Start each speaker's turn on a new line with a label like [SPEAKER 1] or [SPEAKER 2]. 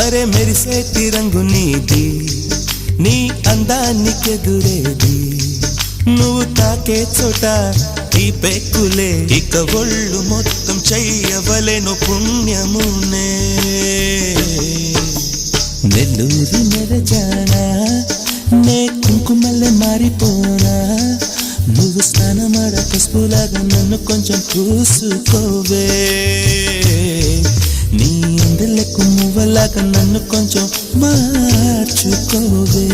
[SPEAKER 1] అరే మెరిసేటి రంగు నీది, నీ అందానికెదురేది, నువ్వు తాకే చోట ఈ పెక్కులే, ఇక ఒళ్ళు మొత్తం చెయ్యవలెను పుణ్యమునే. నెల్లూరు నెరజానా నే కుంకుమల్లె మారిపోనా, నువ్వు స్నానమాడ పసుపులాగా నన్ను కొంచెం చూసుకోవే, నీ అందలకు మువ్వలాగా నన్ను కొంచెం మార్చుకోవే.